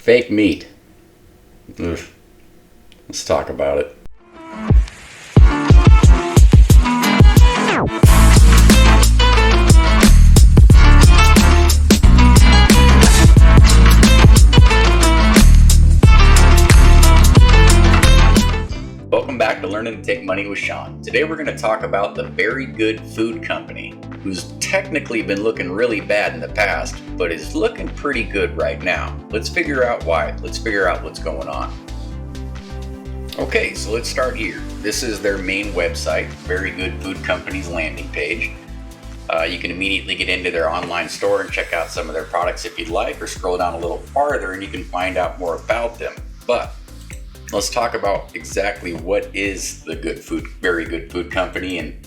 Fake meat. Ugh. Let's talk about it. Welcome back to Learning to Take Money with Sean. Today we're going to talk about the Very Good Food Company, who's technically been looking really bad in the past, but is looking pretty good right now. Let's figure out why. Let's figure out what's going on. Okay, so let's start here. This is their main website, Very Good Food Company's landing page. You can immediately get into their online store and check out some of their products if you'd like, or scroll down a little farther and you can find out more about them. But let's talk about exactly what is the Very Good Food Company and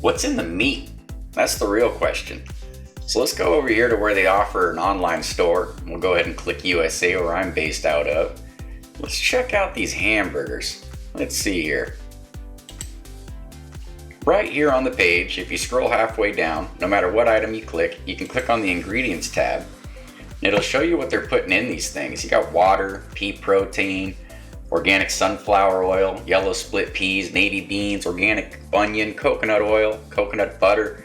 what's in the meat. That's the real question. So let's go over here to where they offer an online store. We'll go ahead and click USA, where I'm based out of. Let's check out these hamburgers. Let's see here. Right here on the page, if you scroll halfway down, no matter what item you can click on the ingredients tab. It'll show you what they're putting in these things. You got water, pea protein, organic sunflower oil, yellow split peas, navy beans, organic onion, coconut oil, coconut butter.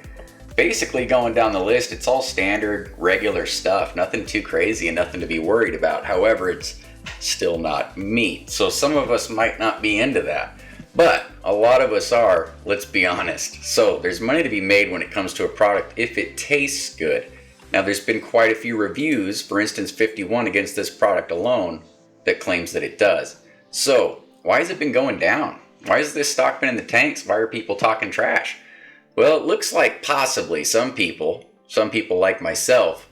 Basically going down the list, it's all standard, regular stuff. Nothing too crazy and nothing to be worried about. However, it's still not meat. So some of us might not be into that. But a lot of us are, let's be honest. So there's money to be made when it comes to a product if it tastes good. Now there's been quite a few reviews, for instance 51 against this product alone, that claims that it does. So, why has it been going down? Why has this stock been in the tanks? Why are people talking trash? Well, it looks like possibly some people like myself,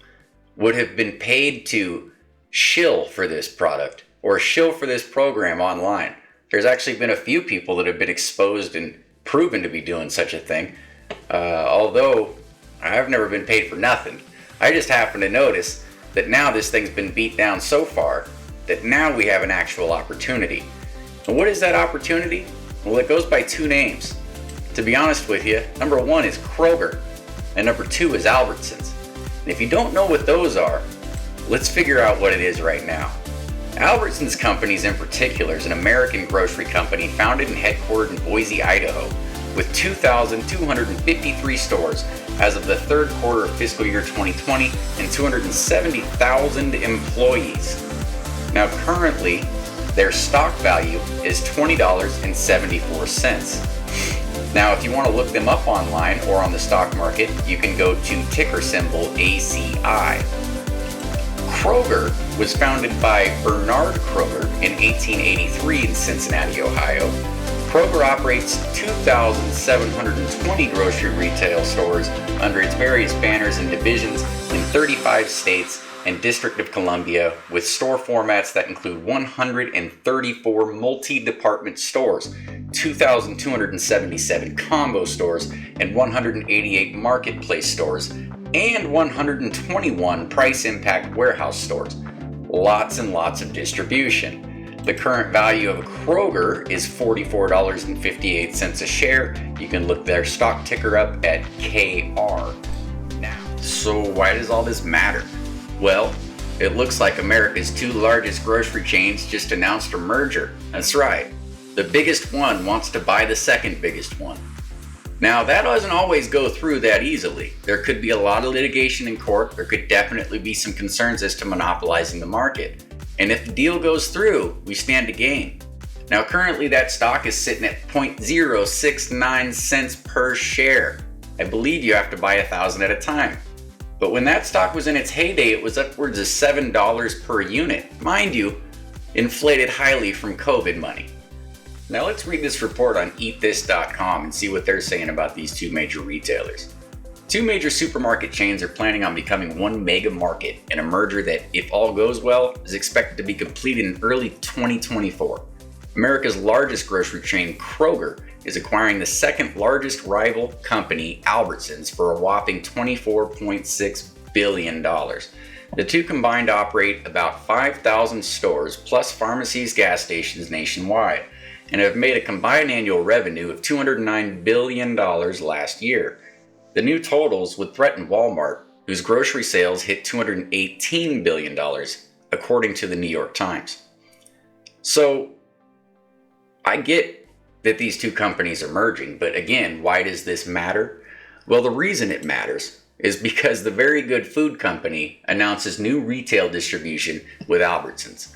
would have been paid to shill for this product or shill for this program online. There's actually been a few people that have been exposed and proven to be doing such a thing. Although I've never been paid for nothing. I just happen to notice that now this thing's been beat down so far that now we have an actual opportunity. And what is that opportunity? Well, it goes by two names. To be honest with you, number one is Kroger, and number two is Albertsons. And if you don't know what those are, let's figure out what it is right now. Albertsons Companies in particular is an American grocery company founded and headquartered in Boise, Idaho, with 2,253 stores as of the third quarter of fiscal year 2020 and 270,000 employees. Now currently, their stock value is $20.74. Now if you want to look them up online or on the stock market, you can go to ticker symbol ACI. Kroger was founded by Bernard Kroger in 1883 in Cincinnati, Ohio. Kroger operates 2,720 grocery retail stores under its various banners and divisions in 35 states and District of Columbia, with store formats that include 134 multi-department stores, 2,277 combo stores, and 188 marketplace stores, and 121 price impact warehouse stores. Lots and lots of distribution. The current value of a Kroger is $44.58 a share. You can look their stock ticker up at KR. Now, so why does all this matter? Well, it looks like America's two largest grocery chains just announced a merger. That's right. The biggest one wants to buy the second biggest one. Now, that doesn't always go through that easily. There could be a lot of litigation in court. There could definitely be some concerns as to monopolizing the market. And if the deal goes through, we stand to gain. Now, currently that stock is sitting at 0.069 cents per share. I believe you have to buy 1,000 at a time. But when that stock was in its heyday, it was upwards of $7 per unit. Mind you, inflated highly from COVID money. Now let's read this report on eatthis.com and see what they're saying about these two major retailers. Two major supermarket chains are planning on becoming one mega market in a merger that, if all goes well, is expected to be completed in early 2024. America's largest grocery chain, Kroger, is acquiring the second largest rival company, Albertsons, for a whopping $24.6 billion. The two combined operate about 5,000 stores plus pharmacies, gas stations nationwide, and have made a combined annual revenue of $209 billion last year. The new totals would threaten Walmart, whose grocery sales hit $218 billion according to the New York Times. So I get that these two companies are merging, but again, why does this matter? Well, the reason it matters is because the very good food company announces new retail distribution with Albertsons,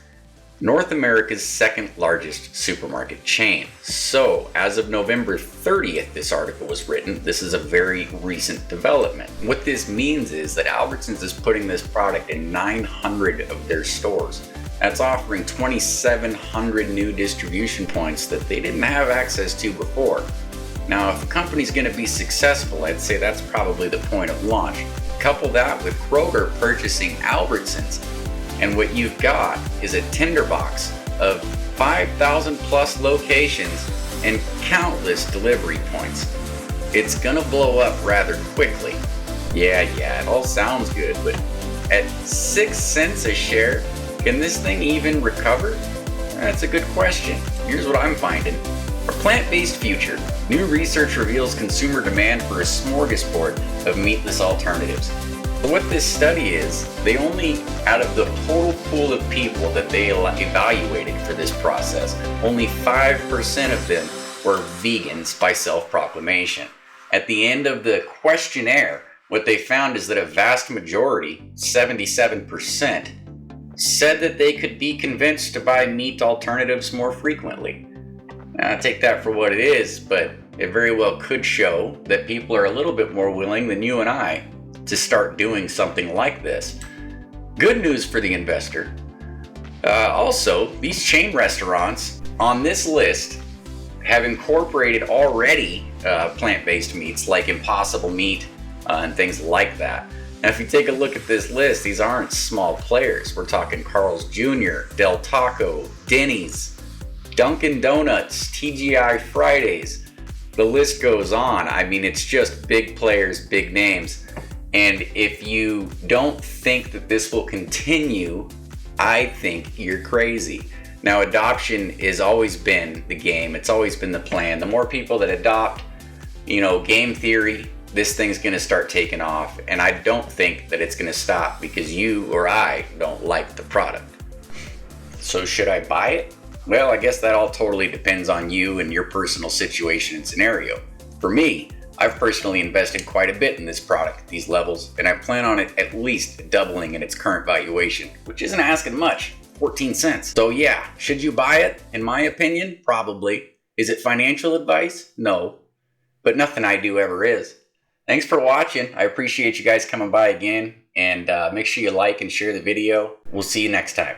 North America's second largest supermarket chain. So, as of November 30th, this article was written. This is a very recent development. What this means is that Albertsons is putting this product in 900 of their stores. That's offering 2,700 new distribution points that they didn't have access to before. Now, if a company's going to be successful, I'd say that's probably the point of launch. Couple that with Kroger purchasing Albertsons, and what you've got is a tinderbox of 5,000 plus locations and countless delivery points. It's gonna blow up rather quickly. Yeah, it all sounds good, but at 6 cents a share, can this thing even recover? That's a good question. Here's what I'm finding. A plant-based future. New research reveals consumer demand for a smorgasbord of meatless alternatives. What this study is, they only, out of the total pool of people that they evaluated for this process, only 5% of them were vegans by self-proclamation. At the end of the questionnaire, what they found is that a vast majority, 77%, said that they could be convinced to buy meat alternatives more frequently. Now, take that for what it is, but it very well could show that people are a little bit more willing than you and I to start doing something like this. Good news for the investor. Also, these chain restaurants on this list have incorporated already plant-based meats like Impossible Meat and things like that. Now, if you take a look at this list, these aren't small players. We're talking Carl's Jr., Del Taco, Denny's, Dunkin' Donuts, TGI Fridays. The list goes on. I mean, it's just big players, big names. And if you don't think that this will continue, I think you're crazy. Now, adoption has always been the game. It's always been the plan. The more people that adopt, game theory, this thing's going to start taking off. And I don't think that it's going to stop because you or I don't like the product. So should I buy it? Well, I guess that all totally depends on you and your personal situation and scenario. For me, I've personally invested quite a bit in this product at these levels, and I plan on it at least doubling in its current valuation, which isn't asking much, 14 cents. So yeah, should you buy it? In my opinion, probably. Is it financial advice? No, but nothing I do ever is. Thanks for watching. I appreciate you guys coming by again, and make sure you like and share the video. We'll see you next time.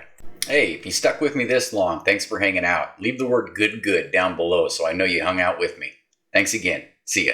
Hey, if you stuck with me this long, thanks for hanging out. Leave the word good down below so I know you hung out with me. Thanks again. See ya.